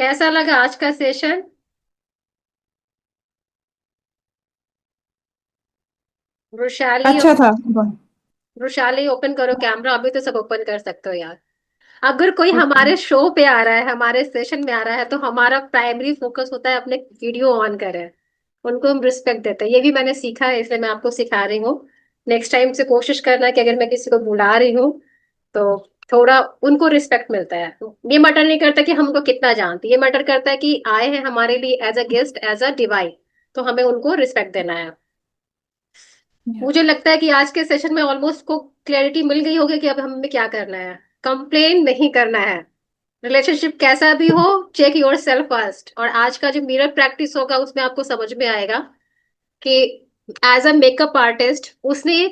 कैसा लगा आज का सेशन? वृशाली। अच्छा था। वृशाली, ओपन करो कैमरा। अभी तो सब ओपन कर सकते हो यार। अगर कोई ओके। हमारे शो पे आ रहा है, हमारे सेशन में आ रहा है, तो हमारा प्राइमरी फोकस होता है अपने वीडियो ऑन करें। उनको हम रिस्पेक्ट देते हैं। ये भी मैंने सीखा है, इसलिए मैं आपको सिखा रही हूँ। नेक्स्ट टाइम से कोशिश करना कि अगर मैं किसी को बुला रही हूँ तो थोड़ा उनको रिस्पेक्ट मिलता है। ये मैटर नहीं करता कि हम उनको कितना जानते हैं, ये मैटर करता है कि आए हैं हमारे लिए as a guest, as a divine. तो हमें उनको रिस्पेक्ट देना है। मुझे लगता है कि आज के सेशन में ऑलमोस्ट को क्लैरिटी मिल गई होगी कि अब हमें क्या करना है। कंप्लेन नहीं करना है। रिलेशनशिप कैसा भी हो, चेक योर सेल्फ फर्स्ट। और आज का जो मिरर प्रैक्टिस होगा उसमें आपको समझ में आएगा कि एज अ मेकअप आर्टिस्ट उसने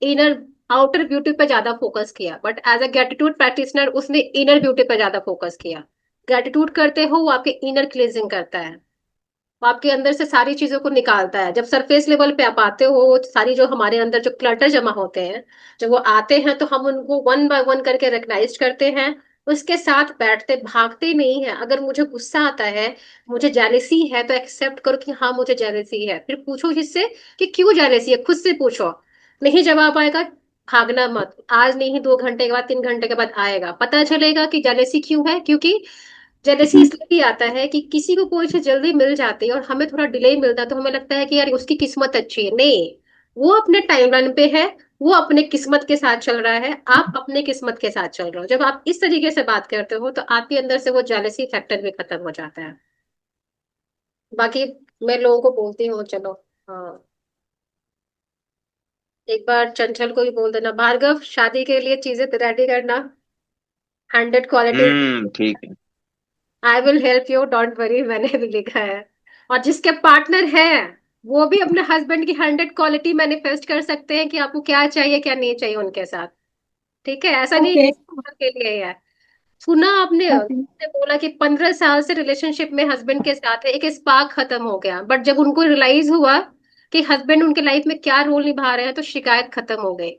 इनर आउटर ब्यूटी पे ज्यादा फोकस किया, but as a gratitude practitioner उसने इनर ब्यूटी पे ज्यादा फोकस किया। ग्रेटिट्यूड करते हो वो आपके इनर क्लींजिंग करता है। वो आपके अंदर से सारी चीजों को निकालता है। जब सरफेस लेवल पे आप आते हो, वो सारी जो हमारे अंदर जो क्लटर जमा होते हैं, जब वो आते हैं तो हम उनको वन बाय वन करके रिकग्नाइज करते हैं। उसके साथ बैठते भागते नहीं है। अगर मुझे गुस्सा आता है, मुझे जेलेसी है, तो एक्सेप्ट करो कि हाँ मुझे जेलेसी है। फिर पूछो जिससे कि क्यों जेलेसी है, खुद से पूछो। नहीं जवाब आएगा, भागना मत। आज नहीं, 2 घंटे के बाद, 3 घंटे के बाद आएगा, पता चलेगा कि जेलेसी क्यों है। क्योंकि जेलेसी इसलिए भी आता है कि किसी को कोई चीज जल्दी मिल जाती है और हमें थोड़ा डिले मिलता है, तो हमें लगता है कि यार उसकी किस्मत अच्छी है। नहीं, वो अपने टाइमलाइन पे है। वो अपने किस्मत के साथ चल रहा है, आप अपने किस्मत के साथ चल रहे हो। जब आप इस तरीके से बात करते हो तो आपके अंदर से वो जेलेसी फैक्टर भी खत्म हो जाता है। बाकी मैं लोगों को बोलती हूँ, चलो। हाँ, एक बार चंचल को भी बोल देना, भार्गव शादी के लिए चीजें रेडी करना, 100 क्वालिटीज। ठीक है। I will help you, don't worry, मैंने भी लिखा है। और जिसके पार्टनर है वो भी अपने हस्बैंड की 100 क्वालिटी मैनिफेस्ट कर सकते हैं कि आपको क्या चाहिए क्या नहीं चाहिए उनके साथ। ठीक है, ऐसा नहीं ओके। के लिए है। सुना आपने ओके। उसने बोला कि 15 साल से रिलेशनशिप में हस्बैंड के साथ है, एक स्पार्क खत्म हो गया, बट जब उनको रियलाइज हुआ कि हस्बैंड उनके लाइफ में क्या रोल निभा रहे हैं तो शिकायत खत्म हो गई।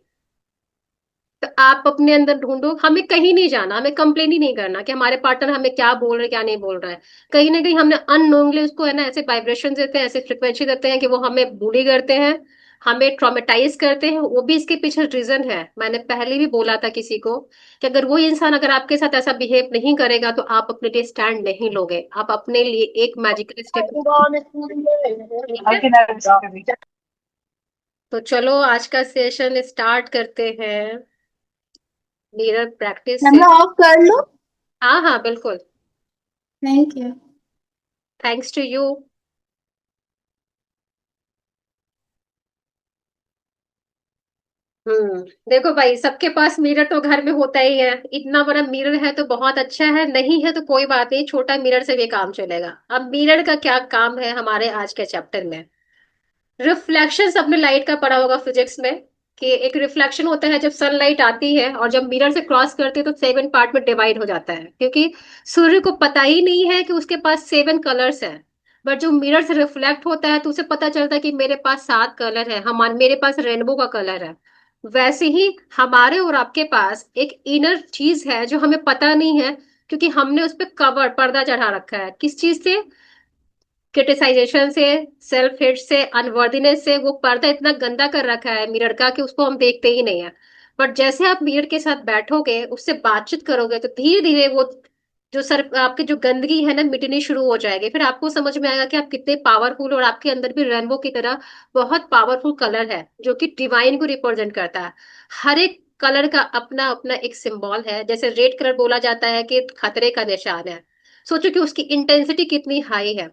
तो आप अपने अंदर ढूंढो। हमें कहीं नहीं जाना, हमें कंप्लेन ही नहीं करना कि हमारे पार्टनर हमें क्या बोल रहे हैं क्या नहीं बोल रहा है। कहीं ना कहीं हमने अननोइंगली उसको है ना ऐसे वाइब्रेशन देते हैं, ऐसे फ्रिक्वेंसी देते हैं कि वो हमें बुली करते हैं, हमें ट्रॉमेटाइज करते हैं। वो भी इसके पीछे रीजन है। मैंने पहले भी बोला था किसी को कि अगर वो इंसान अगर आपके साथ ऐसा बिहेव नहीं करेगा तो आप अपने लिए स्टैंड नहीं लोगे, आप अपने लिए एक मैजिकल स्टेप। ठीक है, तो चलो आज का सेशन स्टार्ट करते हैं मिरर प्रैक्टिस से। कैमरा ऑफ कर लो। हाँ हाँ बिल्कुल। Thank you. Thanks to you. देखो भाई, सबके पास मिरर तो घर में होता ही है। इतना बड़ा मिरर है तो बहुत अच्छा है, नहीं है तो कोई बात नहीं, छोटा मिरर से भी काम चलेगा। अब मिरर का क्या काम है हमारे आज के चैप्टर में? रिफ्लेक्शन सबने लाइट का पढ़ा होगा फिजिक्स में, कि एक रिफ्लेक्शन होता है जब सनलाइट आती है और जब मिरर से क्रॉस करती है तो 7 पार्ट में डिवाइड हो जाता है, क्योंकि सूर्य को पता ही नहीं है कि उसके पास 7 कलर्स हैं। बट जो मिरर से रिफ्लेक्ट होता है तो उसे पता चलता है कि मेरे पास 7 कलर है, हमारे मेरे पास रेनबो का कलर है। वैसे ही हमारे और आपके पास एक इनर चीज है जो हमें पता नहीं है, क्योंकि हमने उस पर कवर पर्दा चढ़ा रखा है। किस चीज से? क्रिटिसाइजेशन से, सेल्फ हेट से, अनवर्दीनेस से। वो पर्दा इतना गंदा कर रखा है मिरर का कि उसको हम देखते ही नहीं है। बट जैसे आप मिरर के साथ बैठोगे, उससे बातचीत करोगे, तो धीरे धीरे वो जो सर आपकी जो गंदगी है ना मिटनी शुरू हो जाएगी। फिर आपको समझ में आएगा कि आप कितने पावरफुल, और आपके अंदर भी रेनबो की तरह बहुत पावरफुल कलर है जो कि डिवाइन को रिप्रेजेंट करता है। हर एक कलर का अपना अपना एक सिंबल है। जैसे रेड कलर बोला जाता है कि खतरे का निशान है, सोचो कि उसकी इंटेंसिटी कितनी हाई है।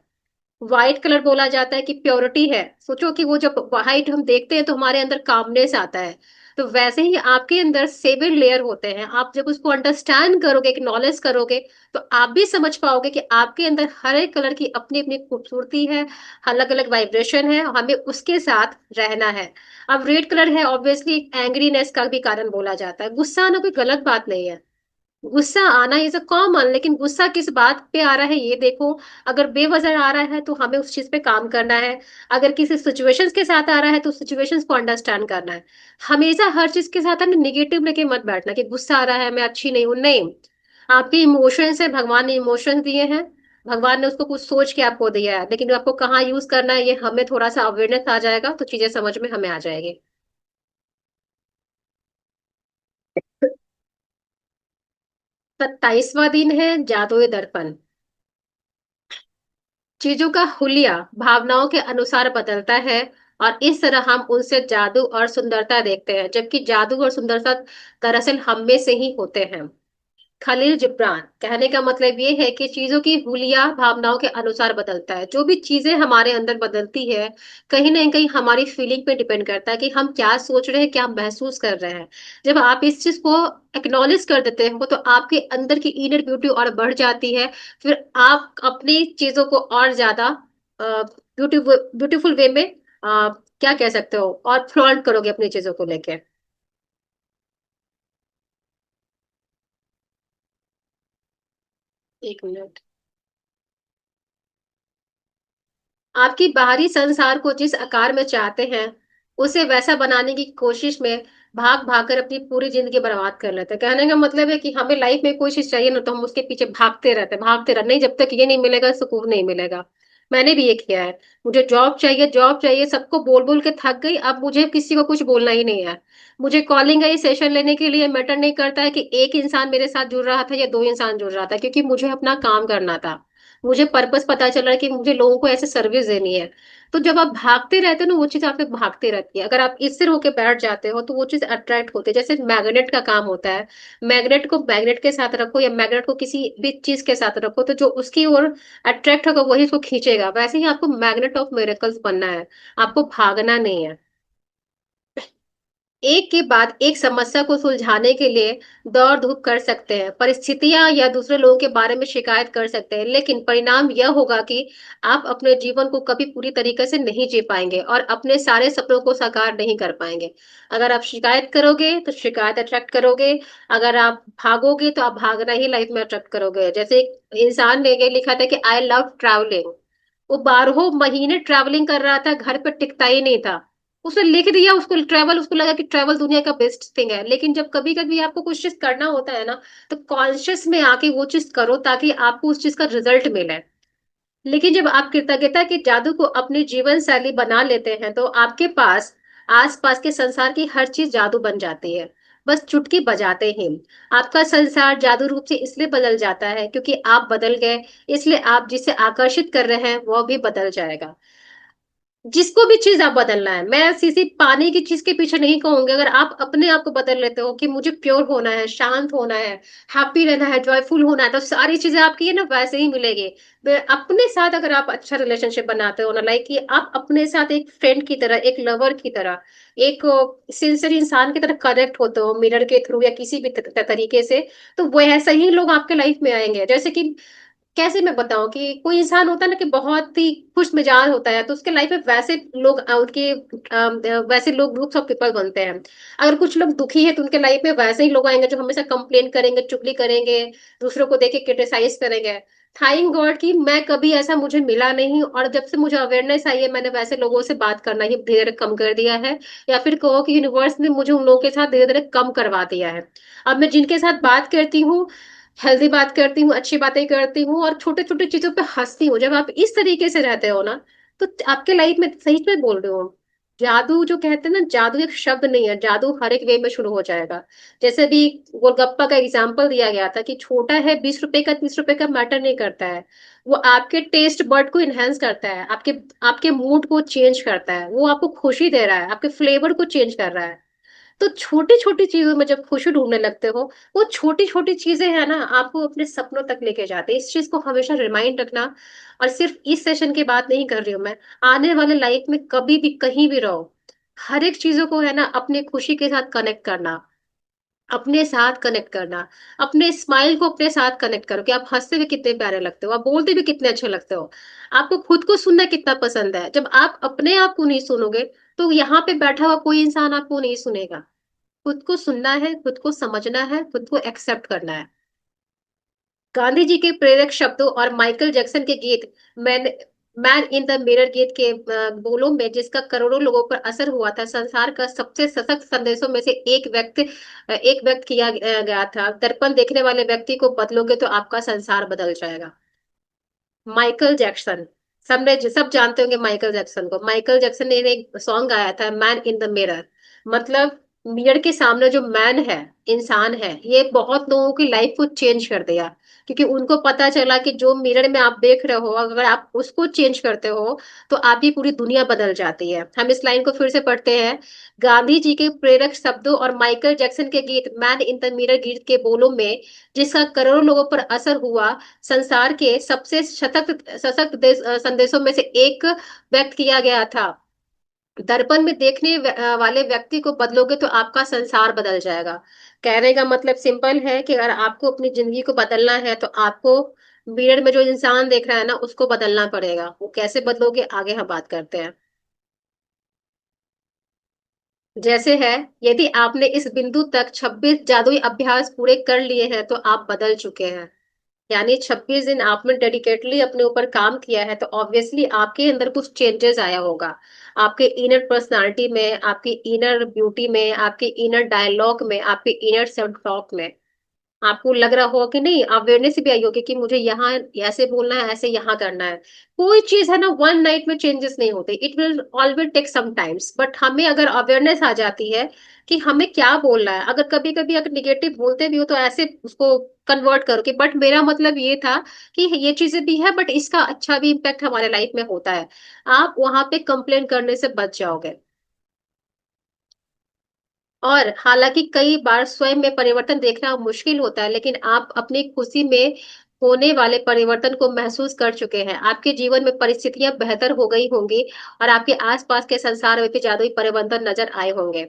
व्हाइट कलर बोला जाता है कि प्योरिटी है, सोचो कि वो जब व्हाइट हम देखते हैं तो हमारे अंदर कामनेस आता है। तो वैसे ही आपके अंदर 7 लेयर होते हैं। आप जब उसको अंडरस्टैंड करोगे, एक्नॉलेज करोगे, तो आप भी समझ पाओगे कि आपके अंदर हर एक कलर की अपनी अपनी खूबसूरती है, अलग अलग वाइब्रेशन है, और हमें उसके साथ रहना है। अब रेड कलर है, ऑब्वियसली एंग्रीनेस का भी कारण बोला जाता है। गुस्सा आना कोई गलत बात नहीं है, गुस्सा आना इज अ कॉमन, लेकिन गुस्सा किस बात पे आ रहा है ये देखो। अगर बेवजह आ रहा है तो हमें उस चीज पे काम करना है। अगर किसी सिचुएशंस के साथ आ रहा है तो सिचुएशंस को अंडरस्टैंड करना है। हमेशा हर चीज के साथ हमें निगेटिव लेके मत बैठना कि गुस्सा आ रहा है मैं अच्छी नहीं हूं। नहीं, आपके इमोशंस है, भगवान ने इमोशंस दिए हैं। भगवान ने उसको कुछ सोच के आपको दिया है, लेकिन आपको कहाँ यूज करना है ये हमें थोड़ा सा अवेयरनेस आ जाएगा तो चीजें समझ में हमें आ जाएगी। 27वां दिन है जादुई दर्पण। चीजों का हुलिया भावनाओं के अनुसार बदलता है, और इस तरह हम उनसे जादू और सुंदरता देखते हैं, जबकि जादू और सुंदरता दरअसल हम में से ही होते हैं। खलील जिब्रान कहने का मतलब ये है कि चीजों की हुलिया भावनाओं के अनुसार बदलता है। जो भी चीजें हमारे अंदर बदलती है, कहीं ना कहीं हमारी फीलिंग पे डिपेंड करता है कि हम क्या सोच रहे हैं, क्या महसूस कर रहे हैं। जब आप इस चीज को एक्नॉलेज कर देते हो तो आपके अंदर की इनर ब्यूटी और बढ़ जाती है। फिर आप अपनी चीजों को और ज्यादा ब्यूटीफुल ब्यूटीफुल वे में क्या कह सकते हो, और फ्लॉन्ट करोगे अपनी चीजों को लेके। 1 मिनट। आपकी बाहरी संसार को जिस आकार में चाहते हैं, उसे वैसा बनाने की कोशिश में भाग भाग कर अपनी पूरी जिंदगी बर्बाद कर लेते हैं। कहने का मतलब है कि हमें लाइफ में कोई चीज चाहिए ना, तो हम उसके पीछे भागते रहते नहीं, जब तक ये नहीं मिलेगा सुकून नहीं मिलेगा। मैंने भी ये किया है। मुझे जॉब चाहिए, सबको बोल बोल के थक गई, अब मुझे किसी को कुछ बोलना ही नहीं है। मुझे कॉलिंग है सेशन लेने के लिए, मैटर नहीं करता है कि एक इंसान मेरे साथ जुड़ रहा था या दो इंसान जुड़ रहा था, क्योंकि मुझे अपना काम करना था। मुझे पर्पस पता चल रहा है कि मुझे लोगों को ऐसे सर्विस देनी है। तो जब आप भागते रहते हो ना, वो चीज आप पे भागते रहती है। अगर आप स्थिर होके बैठ जाते हो तो वो चीज अट्रैक्ट होती है, जैसे मैग्नेट का काम होता है। मैग्नेट को मैग्नेट के साथ रखो या मैग्नेट को किसी भी चीज के साथ रखो, तो जो उसकी ओर अट्रैक्ट होगा वही उसको खींचेगा। वैसे ही आपको मैग्नेट ऑफ मिरेकल्स बनना है, आपको भागना नहीं है। एक के बाद एक समस्या को सुलझाने के लिए दौड़ धूप कर सकते हैं, परिस्थितियां या दूसरे लोगों के बारे में शिकायत कर सकते हैं, लेकिन परिणाम यह होगा कि आप अपने जीवन को कभी पूरी तरीके से नहीं जी पाएंगे और अपने सारे सपनों को साकार नहीं कर पाएंगे। अगर आप शिकायत करोगे तो शिकायत अट्रैक्ट करोगे। अगर आप भागोगे तो आप भागना ही लाइफ में अट्रैक्ट करोगे। जैसे एक इंसान ने ये लिखा था कि आई लव ट्रैवलिंग। वो 12 महीने ट्रैवलिंग कर रहा था, घर पे टिकता ही नहीं था। उसने लिख दिया उसको ट्रैवल, उसको लगा कि ट्रैवल दुनिया का बेस्ट थिंग है। लेकिन जब कभी कभी आपको कुछ चीज करना होता है ना, तो कॉन्शियस में आके वो चीज करो ताकि आपको उस चीज का रिजल्ट मिले। लेकिन जब आप कृतज्ञता के जादू को अपनी जीवन शैली बना लेते हैं, तो आपके पास आसपास के संसार की हर चीज जादू बन जाती है। बस चुटकी बजाते ही आपका संसार जादू रूप से इसलिए बदल जाता है क्योंकि आप बदल गए। इसलिए आप जिसे आकर्षित कर रहे हैं वह भी बदल जाएगा। जिसको भी चीज आप बदलना है, मैं किसी पानी की चीज के पीछे नहीं कहूंगी। अगर आप अपने आप को बदल लेते हो कि मुझे प्योर होना है, शांत होना है, हैप्पी रहना है, जॉयफुल होना है, तो सारी चीजें आपकी है ना वैसे ही मिलेगी। अपने साथ अगर आप अच्छा रिलेशनशिप बनाते हो ना, लाइक कि आप अपने साथ एक फ्रेंड की तरह, एक लवर की तरह, एक सिंसियर इंसान की तरह कनेक्ट होते हो मिरर के थ्रू या किसी भी तरीके से, तो वैसे ही लोग आपके लाइफ में आएंगे। जैसे कि कैसे मैं बताऊं कि कोई इंसान होता है ना कि बहुत ही खुश मिजाज होता है, तो उसके लाइफ में वैसे लोग उनके वैसे लोग ग्रुप्स ऑफ पीपल बनते हैं। अगर कुछ लोग दुखी है तो उनके लाइफ में वैसे ही लोग आएंगे जो हमेशा कंप्लेन करेंगे, चुगली करेंगे, दूसरों को देख के क्रिटिसाइज करेंगे। थैंक गॉड कि मैं कभी ऐसा मुझे मिला नहीं, और जब से मुझे अवेयरनेस आई है मैंने वैसे लोगों से बात करना ही धीरे धीरे कम कर दिया है। या फिर कहो कि यूनिवर्स ने मुझे उन लोगों के साथ धीरे धीरे कम करवा दिया है। अब मैं जिनके साथ बात करती हूँ, हेल्दी बात करती हूँ, अच्छी बातें करती हूँ, और छोटे छोटे चीजों पे हंसती हूँ। जब आप इस तरीके से रहते हो ना, तो आपके लाइफ में, सही में बोल रही हूँ, जादू जो कहते हैं ना, जादू एक शब्द नहीं है, जादू हर एक वे में शुरू हो जाएगा। जैसे भी गोलगप्पा का एग्जाम्पल दिया गया था कि छोटा है 20 रुपए का, 30 रुपए का मैटर नहीं करता है। वो आपके टेस्ट बर्ड को इनहेंस करता है, आपके आपके मूड को चेंज करता है, वो आपको खुशी दे रहा है, आपके फ्लेवर को चेंज कर रहा है। तो छोटी छोटी चीजों में जब खुशी ढूंढने लगते हो, वो छोटी छोटी चीजें है ना आपको अपने सपनों तक लेके जाते हैं। इस चीज को हमेशा रिमाइंड रखना। और सिर्फ इस सेशन की बात नहीं कर रही हूँ मैं, आने वाले लाइफ में कभी भी कहीं भी रहो, हर एक चीजों को है ना अपनी खुशी के साथ कनेक्ट करना, अपने साथ कनेक्ट करना। अपने स्माइल को अपने साथ कनेक्ट करो कि आप हंसते हुए कितने प्यारे लगते हो, आप बोलते भी कितने अच्छे लगते हो। आपको खुद को सुनना कितना पसंद है। जब आप अपने आप को नहीं सुनोगे, तो यहाँ पे बैठा हुआ कोई इंसान आपको नहीं सुनेगा। खुद को सुनना है, खुद को समझना है, खुद को एक्सेप्ट करना है। गांधी जी के प्रेरक शब्दों और माइकल जैक्सन के गीत man man in the mirror गीत के बोलों में, जिसका करोड़ों लोगों पर असर हुआ था, संसार का सबसे सशक्त संदेशों में से एक व्यक्त किया गया था, दर्पण देखने वाले व्यक्ति को बदलोगे तो आपका संसार बदल जाएगा। माइकल जैक्सन, सब जानते होंगे माइकल जैक्सन को। माइकल जैक्सन ने एक सॉन्ग गाया था, मैन इन द मिरर। मतलब मिरर के सामने जो मैन है, इंसान है, ये बहुत लोगों की लाइफ को चेंज कर दिया। क्योंकि उनको पता चला कि जो मिरर में आप देख रहे हो, अगर आप उसको चेंज करते हो तो आपकी पूरी दुनिया बदल जाती है। हम इस लाइन को फिर से पढ़ते हैं। गांधी जी के प्रेरक शब्दों और माइकल जैक्सन के गीत मैन इन द मिरर गीत के बोलों में, जिसका करोड़ों लोगों पर असर हुआ, संसार के सबसे सशक्त सशक्त संदेशों में से एक व्यक्त किया गया था। दर्पण में देखने वाले व्यक्ति को बदलोगे तो आपका संसार बदल जाएगा। कहने का मतलब सिंपल है कि अगर आपको अपनी जिंदगी को बदलना है तो आपको मिरर में जो इंसान देख रहा है ना, उसको बदलना पड़ेगा। वो कैसे बदलोगे, आगे हम बात करते हैं। जैसे है, यदि आपने इस बिंदु तक 26 जादुई अभ्यास पूरे कर लिए हैं तो आप बदल चुके हैं। यानी 26 दिन आपने डेडिकेटली अपने ऊपर काम किया है तो ऑब्वियसली आपके अंदर कुछ चेंजेस आया होगा। आपके इनर पर्सनालिटी में, आपकी इनर ब्यूटी में, आपके इनर डायलॉग में, आपके इनर सेल्फ टॉक में। आपको लग रहा होगा कि नहीं, अवेयरनेस भी आई होगी कि मुझे यहाँ ऐसे बोलना है, ऐसे यहाँ करना है। कोई चीज है ना, वन नाइट में चेंजेस नहीं होते, it will always take some times. But हमें अगर अवेयरनेस आ जाती है कि हमें क्या बोलना है, अगर कभी कभी अगर निगेटिव बोलते भी हो तो ऐसे उसको कन्वर्ट करो कि बट मेरा मतलब ये था कि ये चीजें भी है, बट इसका अच्छा भी इम्पैक्ट हमारे लाइफ में होता है। आप वहां पे कंप्लेन करने से बच जाओगे। और हालांकि कई बार स्वयं में परिवर्तन देखना मुश्किल होता है, लेकिन आप अपनी खुशी में होने वाले परिवर्तन को महसूस कर चुके हैं। आपके जीवन में परिस्थितियां बेहतर हो गई होंगी और आपके आसपास के संसार में भी जादुई परिवर्तन नजर आए होंगे।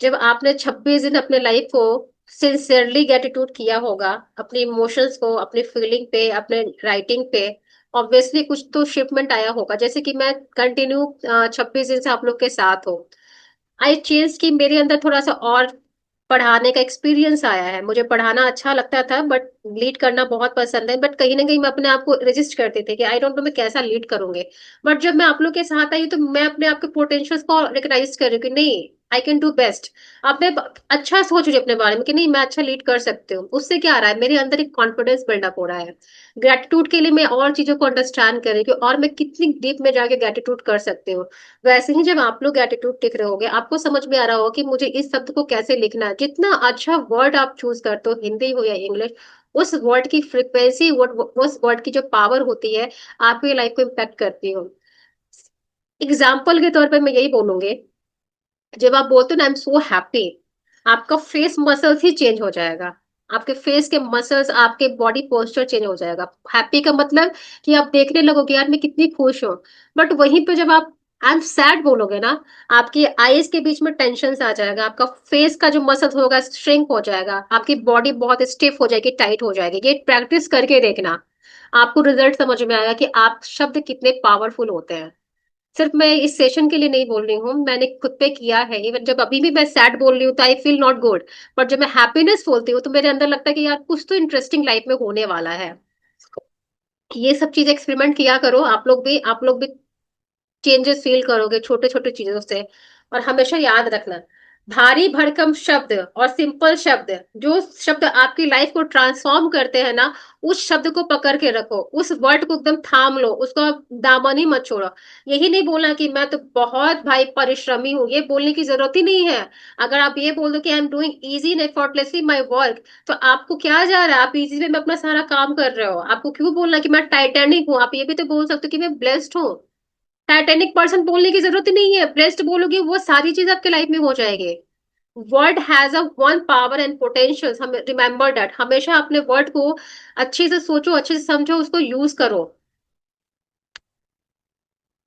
जब आपने 26 दिन अपने लाइफ को सिंसियरली ग्रेटिट्यूड किया होगा, अपने इमोशंस को, अपनी फीलिंग पे, अपने राइटिंग पे, ऑब्वियसली कुछ तो शिपमेंट आया होगा। जैसे कि मैं कंटिन्यू 26 दिन से आप लोग के साथ हूँ। आई चेंज की मेरे अंदर थोड़ा सा और पढ़ाने का एक्सपीरियंस आया है। मुझे पढ़ाना अच्छा लगता था, बट लीड करना बहुत पसंद है। बट कहीं ना कहीं मैं अपने आप को रेजिस्ट करती थी कि आई डोंट नो मैं कैसा लीड करूंगी। बट जब मैं आप लोग के साथ आई तो मैं अपने आप के पोटेंशियल्स को रिकग्नाइज कर रही हूँ कि नहीं, आई कैन डू बेस्ट। आपने अच्छा सोच रही हूँ अपने बारे में कि नहीं, मैं अच्छा लीड कर सकती हूँ। उससे क्या आ रहा है, मेरे अंदर एक कॉन्फिडेंस बिल्डअप हो रहा है। ग्रेटिट्यूड के लिए मैं और चीजों को अंडरस्टैंड कर रही हूँ कि और मैं कितनी डीप में जाके ग्रेटिट्यूड कर सकती हूँ। वैसे ही जब आप लोग एटीट्यूड टिक रहे होगे, आपको समझ में आ रहा होगा कि मुझे इस शब्द को कैसे लिखना है। जितना अच्छा वर्ड आप चूज करते हो, हिंदी हो या इंग्लिश, उस वर्ड की फ्रिक्वेंसी, उस वर्ड की जो पावर होती है, आपकी लाइफ को इम्पेक्ट करती हो। एग्जाम्पल के तौर पर मैं यही बोलूंगी, जब आप बोलते हो ना आई एम सो हैप्पी, आपका फेस मसल्स ही चेंज हो जाएगा। आपके फेस के मसल्स, आपके बॉडी पोस्चर चेंज हो जाएगा। हैप्पी का मतलब कि आप देखने लगोगे यार मैं कितनी खुश हूँ। बट वहीं पे जब आप आई एम सैड बोलोगे ना, आपकी आईज के बीच में टेंशन आ जाएगा, आपका फेस का जो मसल्स होगा श्रिंक हो जाएगा, आपकी बॉडी बहुत स्टिफ हो जाएगी, टाइट हो जाएगी। ये प्रैक्टिस करके देखना, आपको रिजल्ट समझ में आएगा कि आप शब्द कितने पावरफुल होते हैं। सिर्फ मैं इस सेशन के लिए नहीं बोल रही हूँ, मैंने खुद पे किया है। इवन जब अभी भी मैं सैड बोल रही हूँ तो I feel not good. But जब मैं हैप्पीनेस बोलती हूँ तो मेरे अंदर लगता है कि यार कुछ तो इंटरेस्टिंग लाइफ में होने वाला है। ये सब चीज एक्सपेरिमेंट किया करो, आप लोग भी चेंजेस फील करोगे छोटे छोटे चीजों से। और हमेशा याद रखना, भारी भरकम शब्द और सिंपल शब्द, जो शब्द आपकी लाइफ को ट्रांसफॉर्म करते हैं ना, उस शब्द को पकड़ के रखो, उस वर्ड को एकदम थाम लो, उसका दामन ही मत छोड़ो। यही नहीं बोलना कि मैं तो बहुत भाई परिश्रमी हूँ, ये बोलने की जरूरत ही नहीं है। अगर आप ये बोल दो कि I am doing easy and effortlessly my work, तो आपको क्या जा रहा है, आप इजी वे में अपना सारा काम कर रहे हो। आपको क्यों बोलना कि मैं टाइटैनिक हूँ, आप ये भी तो बोल सकते हो कि मैं ब्लेस्ड हूँ। टाइटैनिक पर्सन बोलने की जरूरत ही नहीं है, ब्लेस्ड बोलोगे वो सारी चीज आपके लाइफ में हो जाएगी। Word has a one power and potential, हम रिमेंबर दैट। हमेशा अपने वर्ड को अच्छे से सोचो, अच्छे से समझो, उसको यूज करो।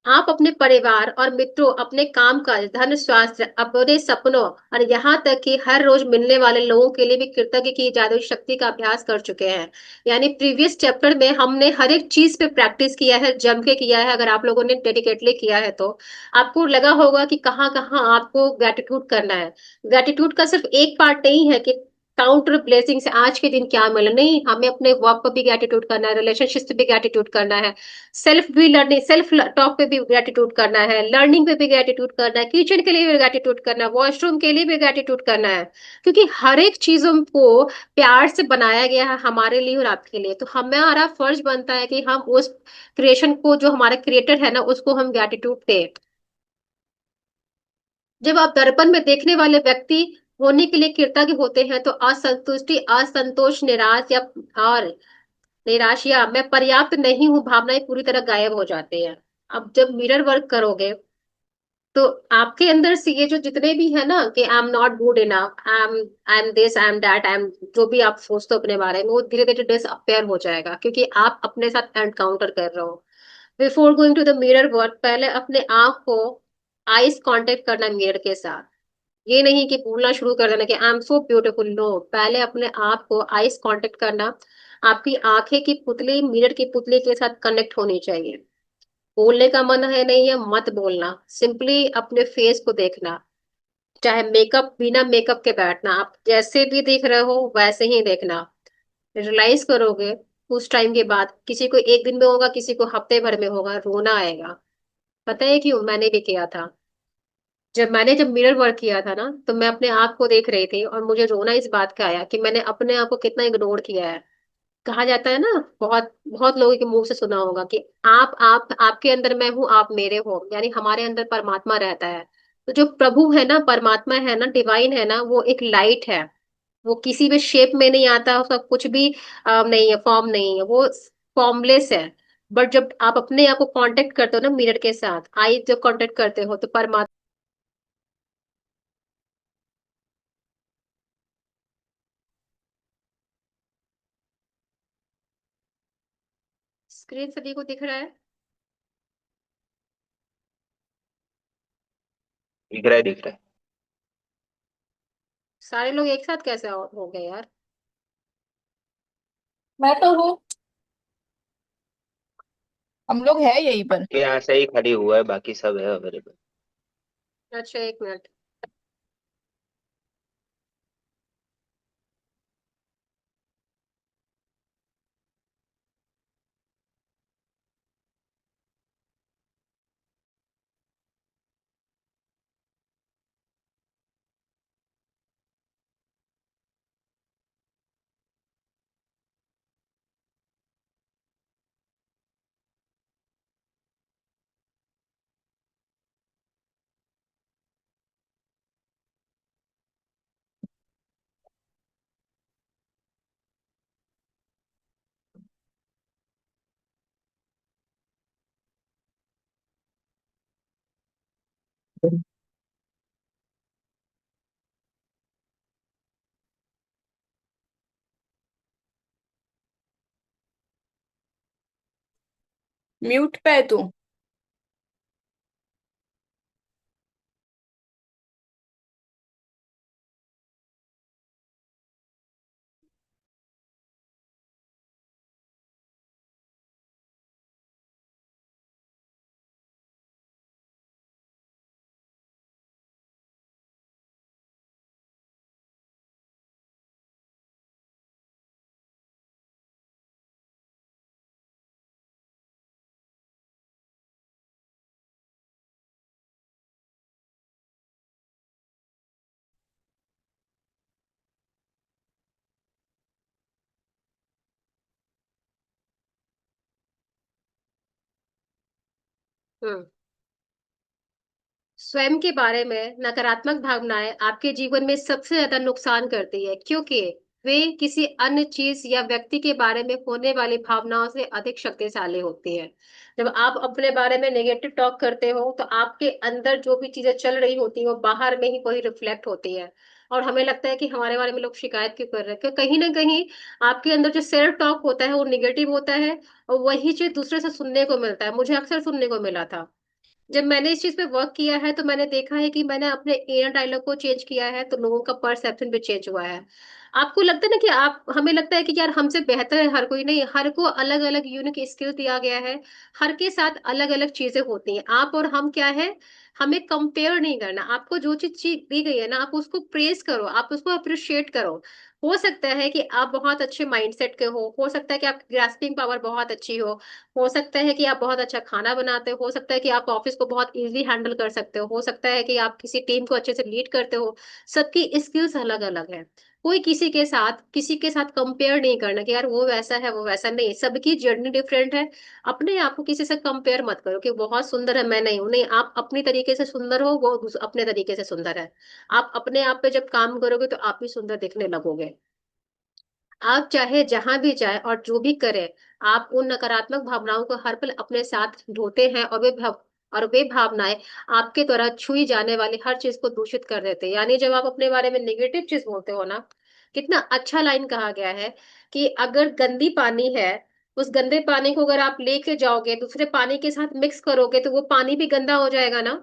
आप अपने परिवार और मित्रों, अपने काम काज, धन, स्वास्थ्य, अपने सपनों और यहाँ तक कि हर रोज मिलने वाले लोगों के लिए भी कृतज्ञ की जादुई शक्ति का अभ्यास कर चुके हैं। यानी प्रीवियस चैप्टर में हमने हर एक चीज पे प्रैक्टिस किया है, जम के किया है। अगर आप लोगों ने डेडिकेटली किया है तो आपको लगा होगा कि कहाँ कहाँ आपको ग्रेटिट्यूड करना है। ग्रेटिट्यूड का सिर्फ एक पार्ट नहीं है कि काउंटर ब्लेसिंग से आज के दिन क्या मिला, नहीं, हमें अपने वर्क पर भी ग्रेटिट्यूड करना है, रिलेशनशिप पे भी ग्रेटिट्यूड करना है, सेल्फ भी लर्निंग, सेल्फ टॉक पे भी ग्रेटिट्यूड करना है, लर्निंग पे भी ग्रेटिट्यूड करना है, किचन के लिए भी ग्रेटिट्यूड करना है, वॉशरूम के लिए भी ग्रेटिट्यूड करना है। क्योंकि हर एक चीजों को प्यार से बनाया गया है हमारे लिए और आपके लिए, तो हमारा फर्ज बनता है कि हम उस क्रिएशन को, जो हमारा क्रिएटर है ना, उसको हम ग्रेटिट्यूड दें। जब आप दर्पण में देखने वाले व्यक्ति होने के लिए कृतज्ञ होते हैं, तो असंतुष्टि, असंतोष, निराश या और निराश या मैं पर्याप्त नहीं हूँ भावनाएं पूरी तरह गायब हो जाते हैं। अब जब मिरर वर्क करोगे, तो आपके अंदर से ये जो जितने भी है ना कि I am not good enough, I am this, I am that, I am, जो भी आप सोचते हो अपने बारे में, वो धीरे धीरे डिसअपेयर हो जाएगा, क्योंकि आप अपने साथ एनकाउंटर कर रहे हो। Before going to the mirror work, पहले अपने आंख को आइस कांटेक्ट करना मिरर के साथ। ये नहीं कि बोलना शुरू कर देना कि I am so beautiful, no, पहले अपने आप को आइस कांटेक्ट करना। आपकी आंखें की पुतली मिरर की पुतली के साथ कनेक्ट होनी चाहिए। बोलने का मन है नहीं है, मत बोलना, सिंपली अपने फेस को देखना। चाहे मेकअप, बिना मेकअप के बैठना, आप जैसे भी दिख रहे हो वैसे ही देखना। रियलाइज करोगे उस टाइम के बाद, किसी को एक दिन में होगा, किसी को हफ्ते भर में होगा, रोना आएगा। पता है क्यों? मैंने भी किया था। जब मिरर वर्क किया था ना, तो मैं अपने आप को देख रही थी और मुझे रोना इस बात का आया कि मैंने अपने आप को कितना इग्नोर किया है। कहा जाता है ना, बहुत बहुत लोगों के मुंह से सुना होगा कि आप आपके अंदर मैं हूँ, आप मेरे हो, यानी हमारे अंदर परमात्मा रहता है। तो जो प्रभु है ना, परमात्मा है ना, डिवाइन है ना, वो एक लाइट है। वो किसी भी शेप में नहीं आता, उसका कुछ भी नहीं है, फॉर्म नहीं है, वो फॉर्मलेस है। बट जब आप अपने आप को कांटेक्ट करते हो ना मिरर के साथ, आई जब कांटेक्ट करते हो, तो परमात्मा। स्क्रीन सभी को दिख रहा है? दिख रहा है, दिख रहा है। सारे लोग एक साथ कैसे हो गए यार? मैं तो हूँ। हम लोग है यहीं पर। ये यहाँ से ही खड़ी हुआ है, बाकी सब है अवेलेबल। अच्छा, एक मिनट। म्यूट पे है तू। हम्म। स्वयं के बारे में नकारात्मक भावनाएं आपके जीवन में सबसे ज्यादा नुकसान करती है, क्योंकि वे किसी अन्य चीज या व्यक्ति के बारे में होने वाली भावनाओं से अधिक शक्तिशाली होती है। जब आप अपने बारे में नेगेटिव टॉक करते हो, तो आपके अंदर जो भी चीजें चल रही होती है वो बाहर में ही वही रिफ्लेक्ट होती है। और हमें लगता है कि हमारे बारे में लोग शिकायत क्यों कर रहे हैं, क्योंकि कहीं ना कहीं आपके अंदर जो सेल्फ टॉक होता है वो निगेटिव होता है। और वही चीज दूसरे से सुनने को मिलता है, मुझे अक्सर सुनने को मिला था। जब मैंने इस चीज पे वर्क किया है, तो मैंने देखा है कि मैंने अपने इनर डायलॉग को चेंज किया है, तो लोगों का परसेप्शन भी चेंज हुआ है। आपको लगता है ना कि आप, हमें लगता है कि यार हमसे बेहतर है हर कोई, नहीं, हर को अलग अलग यूनिक स्किल दिया गया है। हर के साथ अलग अलग चीजें होती हैं। आप और हम क्या है, हमें कंपेयर नहीं करना। आपको जो चीज दी गई है ना, आप उसको प्रेज करो, आप उसको अप्रिशिएट करो। हो सकता है कि आप बहुत अच्छे माइंडसेट के हो सकता है कि आपकी ग्रास्पिंग पावर बहुत अच्छी हो सकता है कि आप बहुत अच्छा खाना बनाते हो सकता है कि आप ऑफिस को बहुत इजीली हैंडल कर सकते हो सकता है कि आप किसी टीम को अच्छे से लीड करते हो। सबकी स्किल्स अलग अलग है। कोई किसी के साथ कंपेयर नहीं करना कि यार वो वैसा है वो वैसा नहीं, सबकी जर्नी डिफरेंट है। अपने आप को किसी से कंपेयर मत करो कि बहुत सुंदर है मैं नहीं हूं, नहीं, आप अपनी तरीके से सुंदर हो, वो अपने तरीके से सुंदर है। आप अपने आप पे जब काम करोगे तो आप भी सुंदर दिखने लगोगे। आप चाहे जहां भी जाए और जो भी करें, आप उन नकारात्मक भावनाओं को हर पल अपने साथ ढोते हैं, और वे भावनाएं आपके द्वारा छुई जाने वाली हर चीज को दूषित कर देते हैं। यानी जब आप अपने बारे में नेगेटिव चीज बोलते हो ना, कितना अच्छा लाइन कहा गया है कि अगर गंदी पानी है, उस गंदे पानी को अगर आप लेके जाओगे दूसरे पानी के साथ मिक्स करोगे तो वो पानी भी गंदा हो जाएगा ना।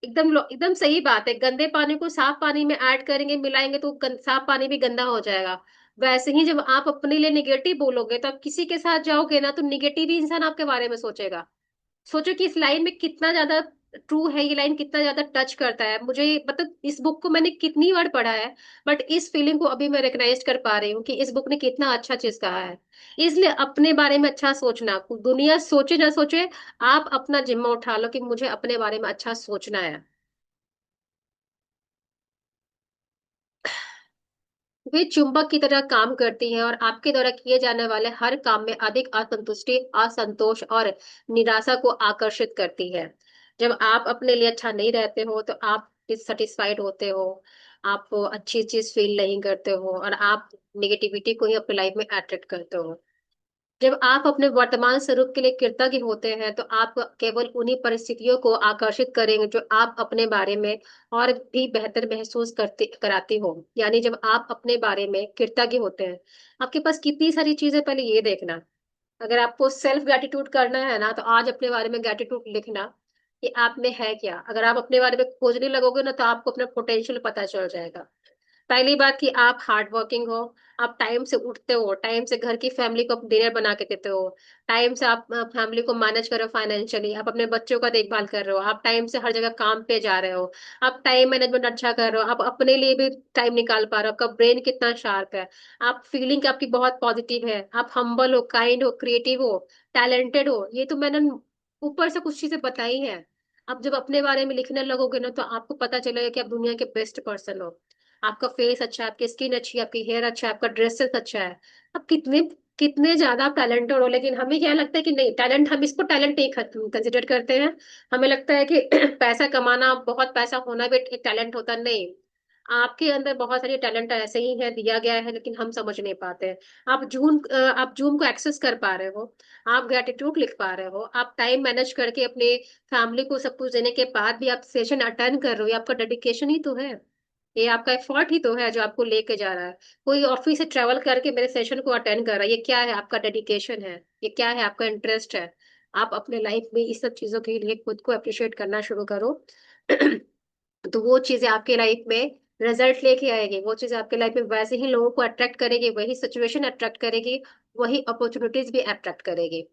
एकदम सही बात है, गंदे पानी को साफ पानी में ऐड करेंगे मिलाएंगे तो साफ पानी भी गंदा हो जाएगा। वैसे ही जब आप अपने लिए निगेटिव बोलोगे तो आप किसी के साथ जाओगे ना तो निगेटिव ही इंसान आपके बारे में सोचेगा। सोचो कि इस लाइन में कितना ज्यादा ट्रू है, ये लाइन कितना ज्यादा टच करता है मुझे, मतलब इस बुक को मैंने कितनी बार पढ़ा है, बट इस फीलिंग को अभी मैं रिकग्नाइज कर पा रही हूँ कि इस बुक ने कितना अच्छा चीज कहा है। इसलिए अपने बारे में अच्छा सोचना, दुनिया सोचे ना सोचे, आप अपना जिम्मा उठा लो कि मुझे अपने बारे में अच्छा सोचना है। वे चुंबक की तरह काम करती हैं और आपके द्वारा किए जाने वाले हर काम में अधिक असंतुष्टि, असंतोष और निराशा को आकर्षित करती है। जब आप अपने लिए अच्छा नहीं रहते हो तो आप डिससेटिस्फाइड होते हो, आप अच्छी चीज फील नहीं करते हो और आप निगेटिविटी को ही अपनी लाइफ में अट्रैक्ट करते हो। जब आप अपने वर्तमान स्वरूप के लिए कृतज्ञ होते हैं तो आप केवल उन्हीं परिस्थितियों को आकर्षित करेंगे जो आप अपने बारे में और भी बेहतर महसूस करते कराती हो। यानी जब आप अपने बारे में कृतज्ञ होते हैं, आपके पास कितनी सारी चीजें, पहले ये देखना। अगर आपको सेल्फ ग्रेटिट्यूड करना है ना तो आज अपने बारे में ग्रेटिट्यूड लिखना कि आप में है क्या। अगर आप अपने बारे में खोजने लगोगे ना तो आपको अपना पोटेंशियल पता चल जाएगा। पहली बात कि आप हार्ड वर्किंग हो, आप टाइम से उठते हो, टाइम से घर की फैमिली को डिनर बना के देते हो, टाइम से आप फैमिली को मैनेज कर रहे हो फाइनेंशियली, आप अपने बच्चों का देखभाल कर रहे हो, आप टाइम से हर जगह काम पे जा रहे हो, आप टाइम मैनेजमेंट अच्छा कर रहे हो, आप अपने लिए भी टाइम निकाल पा रहे हो, आपका ब्रेन कितना शार्प है, आप फीलिंग आपकी बहुत पॉजिटिव है, आप हम्बल हो, काइंड हो, क्रिएटिव हो, टैलेंटेड हो। ये तो मैंने ऊपर से कुछ चीजें बताई हैं। अब जब अपने बारे में लिखने लगोगे ना तो आपको पता चलेगा कि आप दुनिया के बेस्ट पर्सन हो। आपका फेस अच्छा है, आपकी स्किन अच्छी है, आपकी हेयर अच्छा है, आपका ड्रेसेस अच्छा है। अब कितने कितने ज्यादा आप टैलेंटेड हो, लेकिन हमें क्या लगता है कि नहीं, टैलेंट, हम इसको टैलेंट नहीं कंसिडर करते हैं। हमें लगता है कि पैसा कमाना, बहुत पैसा होना भी एक टैलेंट होता नहीं। आपके अंदर बहुत सारी टैलेंट ऐसे ही है, दिया गया है, लेकिन हम समझ नहीं पाते हैं। आप जूम को एक्सेस कर पा रहे हो, आप ग्रेटिट्यूड लिख पा रहे हो, आप टाइम मैनेज करके अपने फैमिली को सब कुछ देने के बाद भी आप सेशन अटेंड कर रहे हो, ये आपका डेडिकेशन ही तो है। ये आपका एफर्ट ही तो है जो आपको लेके जा रहा है। कोई ऑफिस से ट्रेवल करके मेरे सेशन को अटेंड कर रहा है, ये क्या है? आपका डेडिकेशन है, ये क्या है? आपका इंटरेस्ट है। आप अपने लाइफ में इस सब चीजों के लिए खुद को अप्रिशिएट करना शुरू करो। तो वो चीजें आपके लाइफ में रिजल्ट लेके आएगी, वो चीजें आपके लाइफ में वैसे ही लोगों को अट्रैक्ट करेगी, वही सिचुएशन अट्रैक्ट करेगी, वही अपॉर्चुनिटीज भी अट्रैक्ट करेगी।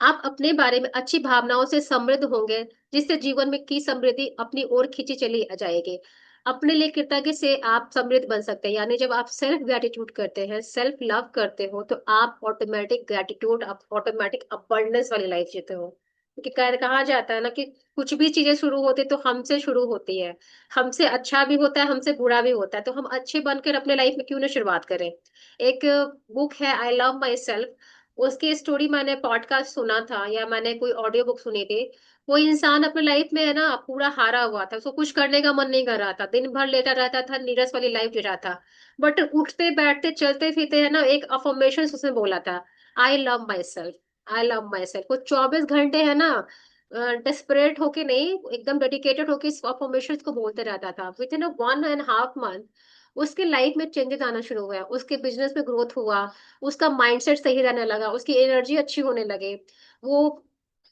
आप अपने बारे में अच्छी भावनाओं से समृद्ध होंगे, जिससे जीवन में की समृद्धि अपनी ओर खींची चली जाएगी। अपने लिए कृतज्ञ से आप समृद्ध बन सकते हैं। यानी जब आप सेल्फ ग्रेटिट्यूड करते हैं, सेल्फ लव करते हो, तो आप ऑटोमेटिक ग्रेटिट्यूड, आप ऑटोमेटिक अबंडेंस वाली लाइफ जीते हो। क्योंकि कहा जाता है ना कि कुछ भी चीजें शुरू होती तो हमसे शुरू होती है। हमसे अच्छा भी होता है, हमसे बुरा भी होता है, तो हम अच्छे बनकर अपने लाइफ में क्यों ना शुरुआत करें। एक बुक है आई लव माई सेल्फ, उसकी स्टोरी मैंने पॉडकास्ट सुना था या मैंने कोई ऑडियो बुक सुनी थी। वो इंसान अपने लाइफ में है ना पूरा हारा हुआ था, उसको कुछ करने का मन नहीं कर रहा था, दिन भर लेटा रहता था, नीरस वाली लाइफ जी रहा था। बट उठते बैठते चलते फिरते है ना एक अफर्मेशन उसने बोला था, I love myself, I love my self. वो 24 घंटे है ना डेस्परेट होके नहीं, एकदम डेडिकेटेड होके इस अफर्मेशन को बोलते रहता था। विद इन 1.5 मंथ उसके लाइफ में चेंजेस आना शुरू हुआ, उसके बिजनेस में ग्रोथ हुआ, उसका माइंडसेट सही रहने लगा, उसकी एनर्जी अच्छी होने लगे। वो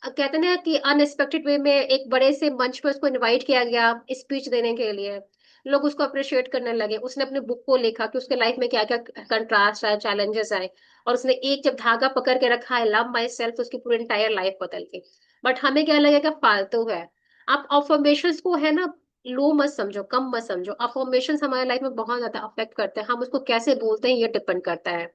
कहते हैं ना कि अनएक्सपेक्टेड वे में एक बड़े से मंच पर उसको इनवाइट किया गया स्पीच देने के लिए। लोग उसको अप्रिशिएट करने लगे, उसने अपने बुक को लिखा कि उसके लाइफ में क्या क्या कंट्रास्ट आए, चैलेंजेस आए, और उसने एक जब धागा पकड़ के रखा है लव माई सेल्फ, उसकी पूरी इंटायर लाइफ बदल गई। बट हमें क्या लगेगा फालतू है। आप अफर्मेशंस को है ना लो मत समझो, कम मत समझो। अफर्मेशन हमारे लाइफ में बहुत ज्यादा अफेक्ट करते हैं, हम उसको कैसे बोलते हैं ये डिपेंड करता है।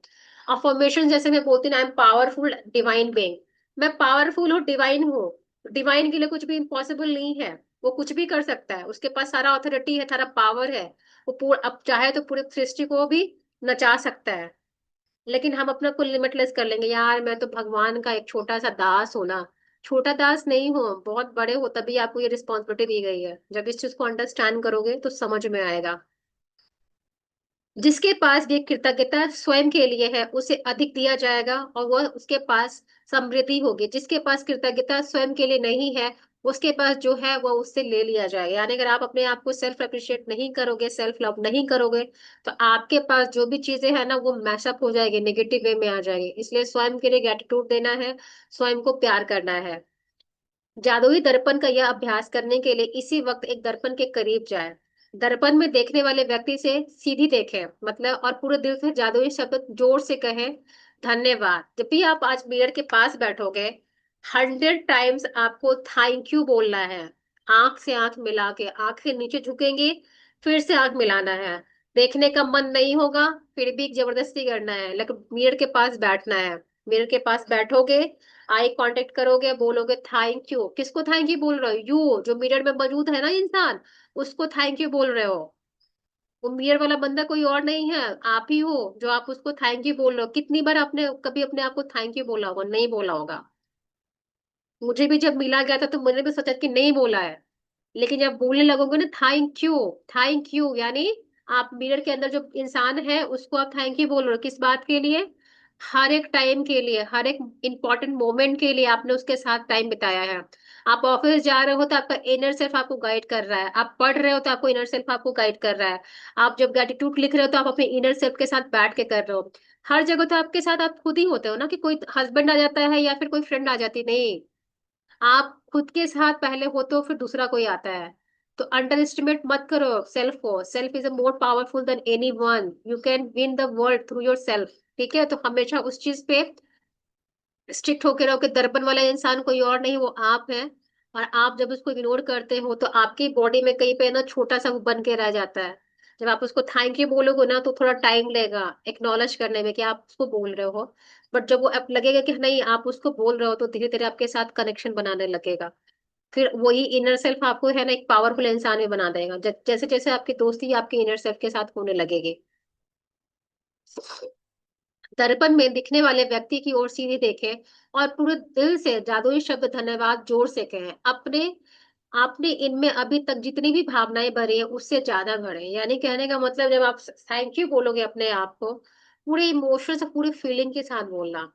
अफर्मेशन जैसे मैं बोलती हूँ, I am powerful divine being, मैं पावरफुल हूँ, डिवाइन हूँ। डिवाइन के लिए कुछ भी इम्पॉसिबल नहीं है, वो कुछ भी कर सकता है, उसके पास सारा अथॉरिटी है, सारा पावर है। वो पूरा, अब चाहे तो पूरी सृष्टि को भी नचा सकता है। लेकिन हम अपना को लिमिटलेस कर लेंगे, यार मैं तो भगवान का एक छोटा सा दास हूं ना। छोटा दास नहीं हो, बहुत बड़े हो, तभी आपको ये रिस्पॉन्सिबिलिटी दी गई है। जब इस चीज को अंडरस्टैंड करोगे तो समझ में आएगा। जिसके पास ये कृतज्ञता स्वयं के लिए है उसे अधिक दिया जाएगा और वह उसके पास समृद्धि होगी। जिसके पास कृतज्ञता स्वयं के लिए नहीं है, उसके पास जो है वो उससे ले लिया जाएगा। यानी अगर आप अपने आप को सेल्फ अप्रिशिएट नहीं करोगे, सेल्फ लव नहीं करोगे, तो आपके पास जो भी चीजें है ना वो मैशअप हो जाएगी, नेगेटिव वे में आ जाएगी। इसलिए स्वयं के लिए ग्रेटिट्यूड देना है, स्वयं को प्यार करना है। जादुई दर्पण का यह अभ्यास करने के लिए इसी वक्त एक दर्पण के करीब जाए। दर्पण में देखने वाले व्यक्ति से सीधी देखें, मतलब, और पूरे दिल से जादुई शब्द जोर से कहें, धन्यवाद। जब भी आप आज मिरर के पास बैठोगे, 100 टाइम्स आपको थैंक यू बोलना है। आंख से आंख मिला के, आंख से नीचे झुकेंगे, फिर से आंख मिलाना है। देखने का मन नहीं होगा, फिर भी जबरदस्ती करना है, लेकिन मिरर के पास बैठना है। मिरर के पास बैठोगे, आई कांटेक्ट करोगे, बोलोगे थैंक यू। किसको थैंक यू बोल रहे हो? यू जो मिरर में मौजूद है ना इंसान, उसको थैंक यू बोल रहे हो। वो मिरर वाला बंदा कोई और नहीं है, आप ही हो जो आप उसको थैंक यू बोल रहे हो। कितनी बार आपने कभी अपने आप को थैंक यू बोला होगा? नहीं बोला होगा। मुझे भी जब मिला गया था तो मैंने भी सोचा कि नहीं बोला है, लेकिन जब बोलने लगोगे ना थैंक यू, थैंक यू, यानी आप मिरर के अंदर जो इंसान है उसको आप थैंक यू बोल रहे हो। किस बात के लिए? हर एक टाइम के लिए, हर एक इंपॉर्टेंट मोमेंट के लिए आपने उसके साथ टाइम बिताया है। आप ऑफिस जा रहे हो तो आपका इनर सेल्फ आपको गाइड कर रहा है, आप पढ़ रहे हो तो आपको इनर सेल्फ आपको गाइड कर रहा है, आप जब ग्रेटिट्यूड लिख रहे हो तो आप अपने इनर सेल्फ के साथ बैठ के कर रहे हो। हर जगह तो आपके साथ आप खुद ही होते हो ना, कि कोई हस्बैंड आ जाता है या फिर कोई फ्रेंड आ जाती, नहीं। आप खुद के साथ पहले होते हो, फिर दूसरा कोई आता है। तो अंडर एस्टिमेट मत करो सेल्फ को। Self is a more powerful than any one, you can win the world through your self. ठीक है, तो हमेशा उस चीज पे स्ट्रिक्ट होके रहो कि दर्पण वाला इंसान कोई और नहीं, वो आप है। और आप जब उसको इग्नोर करते हो तो आपकी बॉडी में कहीं पे ना छोटा सा वो बन के रह जाता है। जब आप उसको थैंक यू बोलोगे ना तो थोड़ा टाइम लेगा एक्नॉलेज करने में कि आप उसको बोल रहे हो। बट जब वो अब लगेगा कि नहीं आप उसको बोल रहे हो, तो धीरे धीरे आपके साथ कनेक्शन बनाने लगेगा। फिर वही इनर सेल्फ आपको है ना एक पावरफुल इंसान भी बना देगा, जैसे जैसे आपकी दोस्ती आपके इनर सेल्फ के साथ होने लगेगी। दर्पण में दिखने वाले व्यक्ति की ओर सीधे देखें और पूरे दिल से जादुई शब्द धन्यवाद जोर से कहें। अपने आपने इनमें अभी तक जितनी भी भावनाएं भरी है उससे ज्यादा भरे। यानी कहने का मतलब, जब आप थैंक यू बोलोगे अपने आप को, पूरे इमोशन से, पूरी फीलिंग के साथ बोलना,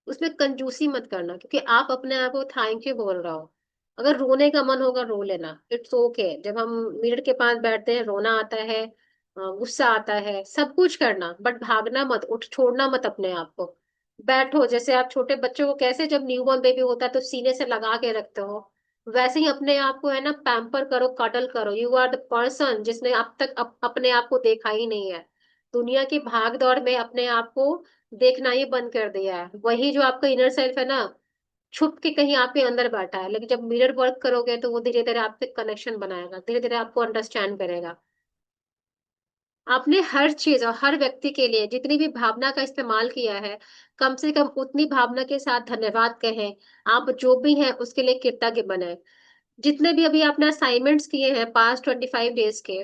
उसमें कंजूसी मत करना, क्योंकि आप अपने आप को थैंक यू बोल रहे हो। अगर रोने का मन होगा रो लेना, इट्स ओके। जब हम मिरर के पास बैठते हैं, रोना आता है, गुस्सा आता है, सब कुछ करना, बट भागना मत, उठ छोड़ना मत अपने आप को। बैठो, जैसे आप छोटे बच्चों को कैसे जब न्यूबॉर्न बेबी होता है तो सीने से लगा के रखते हो, वैसे ही अपने आप को है ना पैम्पर करो, कटल करो। यू आर द पर्सन जिसने अब तक अपने आप को देखा ही नहीं है। दुनिया की भाग दौड़ में अपने आप को देखना ही बंद कर दिया है। वही जो आपका इनर सेल्फ है ना, छुप के कहीं आपके अंदर बैठा है, लेकिन जब मिरर वर्क करोगे तो वो धीरे धीरे आपसे कनेक्शन बनाएगा, धीरे धीरे आपको अंडरस्टैंड करेगा। आपने हर चीज और हर व्यक्ति के लिए जितनी भी भावना का इस्तेमाल किया है, कम से कम उतनी भावना के साथ धन्यवाद कहें। आप जो भी हैं उसके लिए कृतज्ञ बने। जितने भी अभी आपने असाइनमेंट्स किए हैं पास्ट 25 डेज के,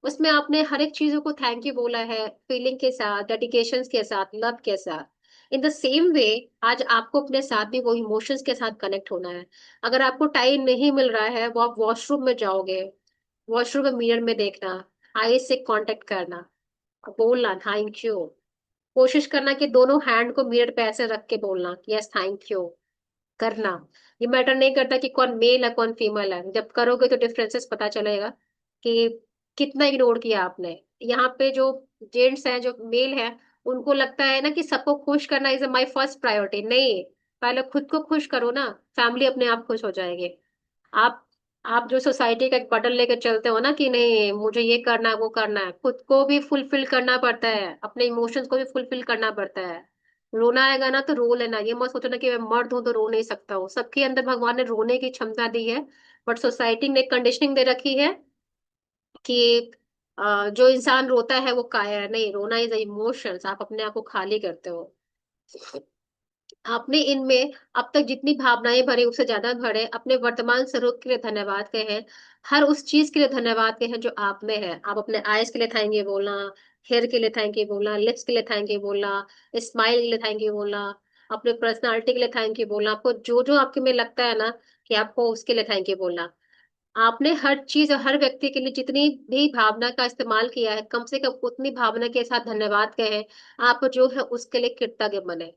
उसमें आपने हर एक चीजों को थैंक यू बोला है, फीलिंग के साथ, डेडिकेशन के साथ, लव के साथ। इन द सेम वे आज आपको अपने साथ भी वो इमोशंस के साथ कनेक्ट होना है। अगर आपको टाइम नहीं मिल रहा है, वो आप वॉशरूम में जाओगे, वॉशरूम में मिरर में देखना, आईज से कांटेक्ट करना, बोलना थैंक यू। कोशिश करना कि दोनों हैंड को मिरर पे ऐसे रख के बोलना यस थैंक यू करना। ये मैटर नहीं करता कि कौन मेल है कौन फीमेल है, जब करोगे तो डिफरेंसेस पता चलेगा कि कितना इग्नोर किया आपने। यहाँ पे जो जेंट्स हैं, जो मेल है, उनको लगता है ना कि सबको खुश करना इज माय फर्स्ट प्रायोरिटी। नहीं, पहले खुद को खुश करो ना, फैमिली अपने आप खुश हो जाएगी। आप आप जो सोसाइटी का एक बटन लेकर चलते हो ना कि नहीं मुझे ये करना है वो करना है, खुद को भी फुलफिल करना पड़ता है, अपने इमोशंस को भी फुलफिल करना पड़ता है। रोना आएगा ना तो रो लेना, ये मत सोचना कि मैं मर्द हूं तो रो नहीं सकता हूँ। सबके अंदर भगवान ने रोने की क्षमता दी है, बट सोसाइटी ने कंडीशनिंग दे रखी है कि जो इंसान रोता है वो कायर है। नहीं, रोना इज इमोशंस, आप अपने आप को खाली करते हो। आपने इनमें अब तक जितनी भावनाएं भरी उससे ज्यादा भरे, अपने वर्तमान स्वरूप के लिए धन्यवाद कहें। हर उस चीज के लिए धन्यवाद कहें जो आप में है। आप अपने आईज के लिए थैंक यू बोलना, हेयर के लिए थैंक यू बोलना, लिप्स के लिए थैंक यू बोलना, स्माइल के लिए थैंक यू बोलना, अपने पर्सनालिटी के लिए थैंक यू बोलना। आपको जो जो आपके में लगता है ना कि आपको उसके लिए थैंक यू बोलना। आपने हर चीज और हर व्यक्ति के लिए जितनी भी भावना का इस्तेमाल किया है, कम से कम उतनी भावना के साथ धन्यवाद कहें। आप जो है उसके लिए कृतज्ञ बने।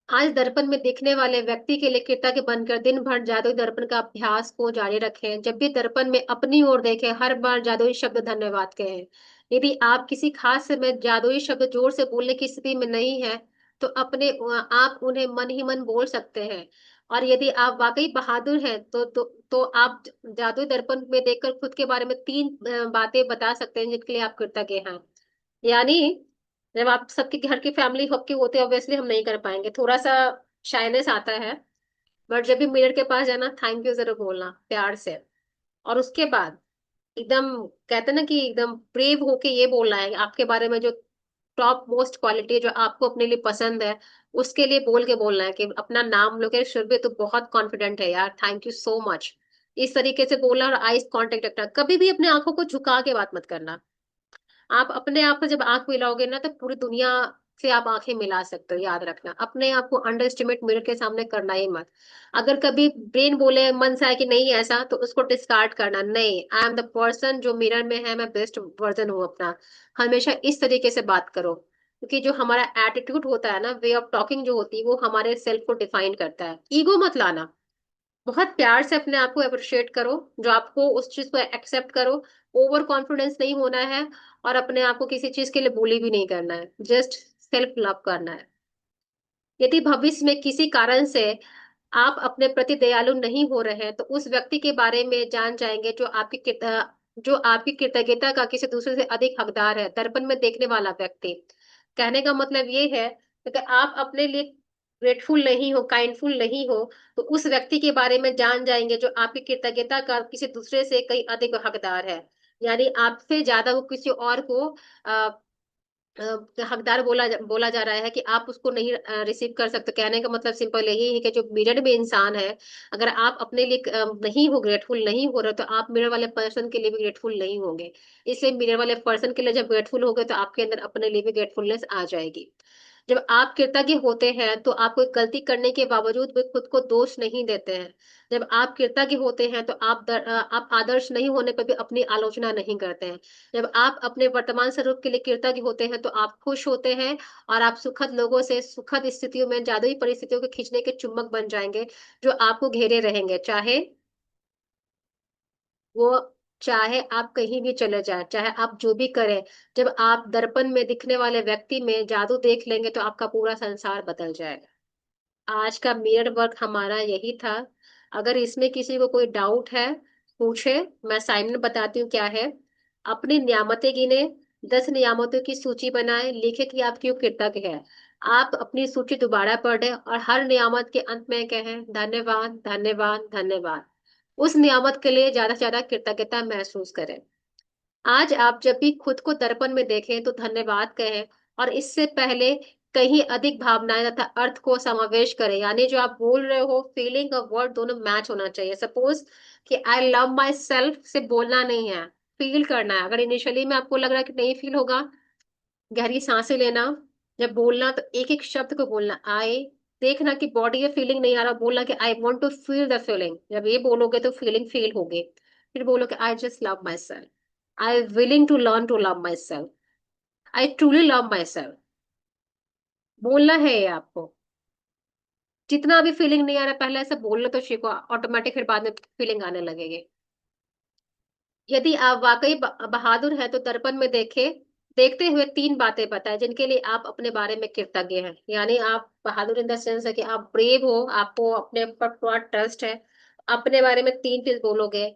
आज दर्पण में दिखने वाले व्यक्ति के लिए कृतज्ञ बनकर दिन भर जादुई दर्पण का अभ्यास को जारी रखें। जब भी दर्पण में अपनी ओर देखें, हर बार जादुई शब्द धन्यवाद कहें। यदि आप किसी खास समय जादुई शब्द जोर से बोलने की स्थिति में नहीं है, तो अपने आप उन्हें मन ही मन बोल सकते हैं। और यदि आप वाकई बहादुर हैं तो आप जादुई दर्पण में देखकर खुद के बारे में तीन बातें बता सकते हैं जिनके लिए आप कृतज्ञ हैं। यानी जब आप सबके घर की फैमिली सबके होते हैं, ऑब्वियसली हम नहीं कर पाएंगे, थोड़ा सा शाइनेस आता है। बट जब भी मिरर के पास जाना, थैंक यू जरूर बोलना प्यार से। और उसके बाद एकदम कहते हैं ना कि एकदम ब्रेव होके ये बोलना है आपके बारे में जो टॉप मोस्ट क्वालिटी जो आपको अपने लिए पसंद है, उसके लिए बोल के बोलना है कि अपना नाम लोगे शुरबे तो बहुत कॉन्फिडेंट है यार, थैंक यू सो मच। इस तरीके से बोलना और आईज कांटेक्ट रखना। कभी भी अपने आंखों को झुका के बात मत करना। आप अपने आप को जब आंख मिलाओगे ना तो पूरी दुनिया से आप आंखें मिला सकते हो। याद रखना, अपने आप को अंडर एस्टिमेट मिरर के सामने करना ही मत। अगर कभी ब्रेन बोले मन से आए कि नहीं ऐसा, तो उसको डिस्कार्ड करना। नहीं, आई एम द पर्सन जो मिरर में है, मैं बेस्ट वर्जन हूँ अपना। हमेशा इस तरीके से बात करो, क्योंकि जो हमारा एटीट्यूड होता है ना, वे ऑफ टॉकिंग जो होती है, वो हमारे सेल्फ को डिफाइन करता है। ईगो मत लाना। बहुत प्यार से अपने आप को अप्रिशिएट करो, जो आपको उस चीज को एक्सेप्ट करो। ओवर कॉन्फिडेंस नहीं होना है, और अपने आप को किसी चीज के लिए bully भी नहीं करना है, जस्ट सेल्फ लव करना है। यदि भविष्य में किसी कारण से आप अपने प्रति दयालु नहीं हो रहे हैं, तो उस व्यक्ति के बारे में जान जाएंगे जो आपकी कृतज्ञता का किसी दूसरे से अधिक हकदार है। दर्पण में देखने वाला व्यक्ति, कहने का मतलब ये है कि आप अपने लिए ग्रेटफुल नहीं हो, काइंडफुल नहीं हो, तो उस व्यक्ति के बारे में जान जाएंगे जो आपकी कृतज्ञता का किसी दूसरे से कहीं अधिक हकदार है। यानी आपसे ज्यादा वो किसी और को हकदार बोला जा रहा है कि आप उसको नहीं रिसीव कर सकते। कहने का मतलब सिंपल यही है कि जो मिरर में इंसान है, अगर आप अपने लिए नहीं हो ग्रेटफुल नहीं हो रहे, तो आप मिरर वाले पर्सन के लिए भी ग्रेटफुल नहीं होंगे। इसलिए मिरर वाले पर्सन के लिए जब ग्रेटफुल होगे तो आपके अंदर अपने लिए भी ग्रेटफुलनेस आ जाएगी। जब आप कृतज्ञ होते हैं तो आप कोई गलती करने के बावजूद भी खुद को दोष नहीं देते हैं। जब आप कृतज्ञ होते हैं तो आप आदर्श नहीं होने पर भी अपनी आलोचना नहीं करते हैं। जब आप अपने वर्तमान स्वरूप के लिए कृतज्ञ होते हैं तो आप खुश होते हैं, और आप सुखद लोगों से सुखद स्थितियों में जादुई परिस्थितियों को खींचने के चुम्बक बन जाएंगे, जो आपको घेरे रहेंगे, वो चाहे आप कहीं भी चले जाए, चाहे आप जो भी करें। जब आप दर्पण में दिखने वाले व्यक्ति में जादू देख लेंगे तो आपका पूरा संसार बदल जाएगा। आज का मिरर वर्क हमारा यही था। अगर इसमें किसी को कोई डाउट है, पूछे। मैं साइमन बताती हूँ क्या है। अपनी नियामतें गिने, 10 नियामतों की सूची बनाए, लिखे कि आप क्यों कृतज्ञ है। आप अपनी सूची दोबारा पढ़ें और हर नियामत के अंत में कहें धन्यवाद धन्यवाद धन्यवाद। उस नियामत के लिए ज्यादा से ज्यादा कृतज्ञता महसूस करें। आज आप जब भी खुद को दर्पण में देखें तो धन्यवाद कहें, और इससे पहले कहीं अधिक भावनाएं तथा अर्थ को समावेश करें। यानी जो आप बोल रहे हो, फीलिंग और वर्ड दोनों मैच होना चाहिए। सपोज कि आई लव माई सेल्फ से बोलना नहीं है, फील करना है। अगर इनिशियली में आपको लग रहा है कि नहीं फील होगा, गहरी सांसें लेना। जब बोलना तो एक एक शब्द को बोलना। आई, देखना कि बॉडी में फीलिंग नहीं आ रहा, बोलना कि I want to feel the feeling. जब ये बोलोगे तो फीलिंग फील होगी। फिर बोलो कि I just love myself, I willing to learn to love myself, I truly love myself. बोलना है ये आपको। जितना भी फीलिंग नहीं आ रहा, पहले ऐसे बोलना तो सीखो, ऑटोमेटिक फिर बाद में फीलिंग आने लगेगी। यदि आप वाकई बहादुर हैं तो दर्पण में देखते हुए तीन बातें बताएं जिनके लिए आप अपने बारे में कृतज्ञ हैं। यानी आप बहादुर इन द सेंस है कि आप ब्रेव हो, आपको अपने ऊपर पूरा ट्रस्ट है। अपने बारे में तीन चीज बोलोगे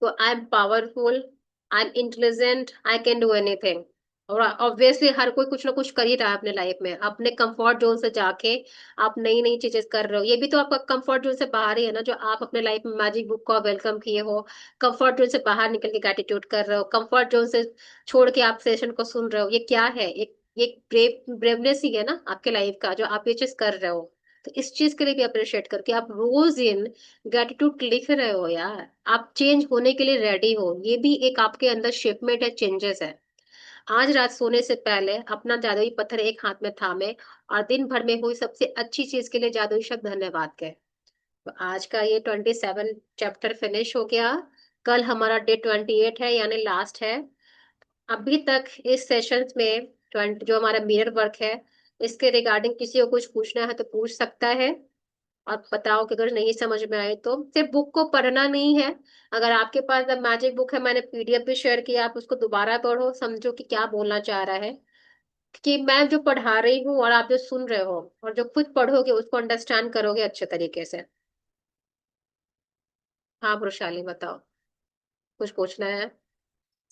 तो I am powerful, I am intelligent, I can do anything. और ऑब्वियसली हर कोई कुछ ना कुछ कर ही रहा है अपने लाइफ में, अपने कंफर्ट जोन से जाके आप नई नई चीजें कर रहे हो। ये भी तो आपका कंफर्ट जोन से बाहर ही है ना, जो आप अपने लाइफ में मैजिक बुक को वेलकम किए हो। कंफर्ट जोन से बाहर निकल के ग्रेटिट्यूड कर रहे हो, कंफर्ट जोन से छोड़ के आप सेशन को सुन रहे हो। ये क्या है? एक ब्रेवनेस ही है ना आपके लाइफ का, जो आप ये चीज कर रहे हो। तो इस चीज के लिए भी अप्रिशिएट करके आप रोज इन ग्रेटिट्यूड लिख रहे हो यार। आप चेंज होने के लिए रेडी हो, ये भी एक आपके अंदर शिपमेंट है, चेंजेस है। आज रात सोने से पहले अपना जादुई पत्थर एक हाथ में थामे और दिन भर में हुई सबसे अच्छी चीज के लिए जादुई शब्द धन्यवाद कहे। तो आज का ये 27 चैप्टर फिनिश हो गया। कल हमारा डे 28 है, यानी लास्ट है। अभी तक इस सेशन में 20 जो हमारा मिरर वर्क है, इसके रिगार्डिंग किसी को कुछ पूछना है तो पूछ सकता है। और बताओ कि अगर नहीं समझ में आए तो सिर्फ बुक को पढ़ना नहीं है। अगर आपके पास द मैजिक बुक है, मैंने पीडीएफ भी शेयर किया, आप उसको दोबारा पढ़ो, समझो कि क्या बोलना चाह रहा है। कि मैं जो पढ़ा रही हूँ और आप जो सुन रहे हो और जो खुद पढ़ोगे उसको अंडरस्टैंड करोगे अच्छे तरीके से। हाँ वृशाली बताओ, कुछ पूछना है?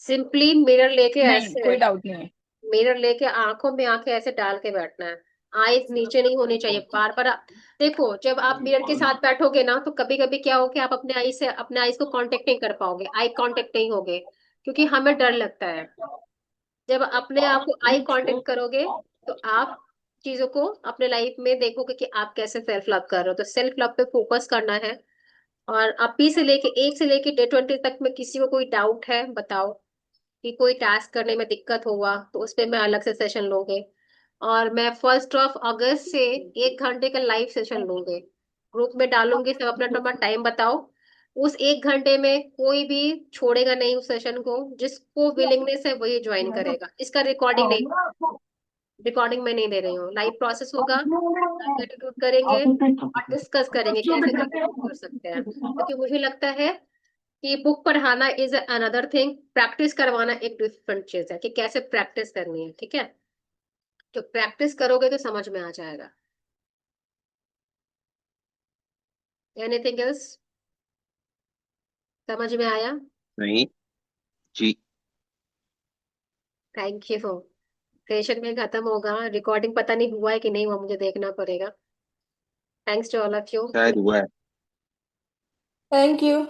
सिंपली मिरर लेके नहीं, ऐसे, कोई डाउट नहीं है। मिरर लेके आंखों में आंखें ऐसे डाल के बैठना है। आईज नीचे नहीं होनी चाहिए, बार बार देखो। जब आप मिरर के साथ बैठोगे ना, तो कभी कभी क्या हो कि आप अपने आई से अपने आईज को कांटेक्ट नहीं कर पाओगे, आई कांटेक्ट नहीं होगे, क्योंकि हमें डर लगता है। जब अपने आप को आई कांटेक्ट करोगे तो आप चीजों को अपने लाइफ में देखोगे कि आप कैसे सेल्फ लव कर रहे हो। तो सेल्फ लव पे फोकस करना है। और अभी से लेके 1 से लेके डे 20 तक में किसी को कोई डाउट है बताओ, कि कोई टास्क करने में दिक्कत हुआ तो उस पे मैं अलग से सेशन लूंगी। और मैं 1 अगस्त से 1 घंटे का लाइव सेशन लूंगी, ग्रुप में डालूंगी। सब अपना अपना टाइम बताओ। उस 1 घंटे में कोई भी छोड़ेगा नहीं उस सेशन को, जिसको विलिंगनेस है वही ज्वाइन करेगा। इसका रिकॉर्डिंग नहीं, रिकॉर्डिंग में नहीं दे रही हूँ, लाइव प्रोसेस होगा। एटीट्यूड करेंगे और डिस्कस करेंगे कैसे कैसे कर सकते हैं, क्योंकि मुझे लगता है कि बुक पढ़ाना इज अनदर थिंग, प्रैक्टिस करवाना एक डिफरेंट चीज है, कि कैसे प्रैक्टिस करनी है। ठीक है, तो प्रैक्टिस करोगे तो समझ में आ जाएगा। Anything else? समझ में आया? नहीं जी। Thank you. सेशन में खत्म होगा, रिकॉर्डिंग पता नहीं हुआ है कि नहीं हुआ, मुझे देखना पड़ेगा। Thanks to all of you. शायद हुआ है। Thank you.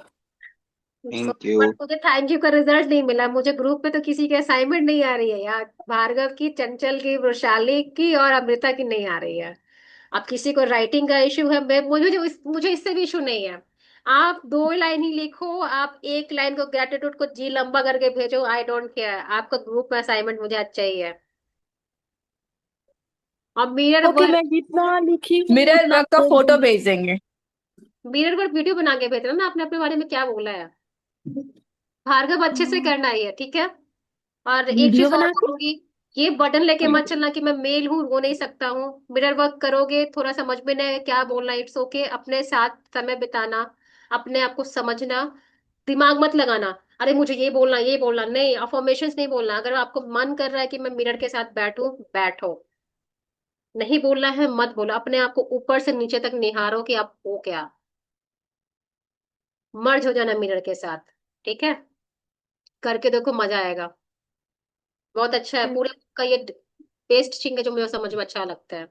Thank you. But मुझे थैंक यू का रिजल्ट नहीं मिला, मुझे ग्रुप पे तो किसी की असाइनमेंट नहीं आ रही है यार। भार्गव की, चंचल की, वृशाली की और अमृता की नहीं आ रही है। अब किसी को राइटिंग का इशू है, मैं मुझे इससे भी इशू नहीं है। आप 2 लाइन ही लिखो, आप 1 लाइन को ग्रेटिट्यूड को जी लंबा करके भेजो, आई डोंट केयर। आपका ग्रुप में असाइनमेंट मुझे अच्छा ही है। और मिरर ओके, वर्क, मैं जितना लिखी हूँ मिरर उतना वर्क का भेज फोटो दूंगी। भेज देंगे। मिरर वर्क वीडियो बना के भेजना ना, आपने अपने बारे में क्या बोला है। भार्गव अच्छे से करना ही है, ठीक है। और एक वीडियो चीज और बना के बोलूंगी, ये बटन लेके मत चलना कि मैं मेल हूँ वो नहीं सकता हूँ। मिरर वर्क करोगे, थोड़ा समझ में नहीं आए क्या बोलना, इट्स ओके। अपने साथ समय बिताना, अपने आप को समझना, दिमाग मत लगाना। अरे मुझे ये बोलना नहीं, अफर्मेशंस नहीं बोलना। अगर आपको मन कर रहा है कि मैं मिरर के साथ बैठूं, बैठो। नहीं बोलना है मत बोलो, अपने आप को ऊपर से नीचे तक निहारो कि आप हो क्या। मर्ज हो जाना मिरर के साथ, ठीक है। करके देखो, मजा आएगा। बहुत अच्छा है, पूरे का ये बेस्ट थिंग है जो मुझे समझ में अच्छा लगता है।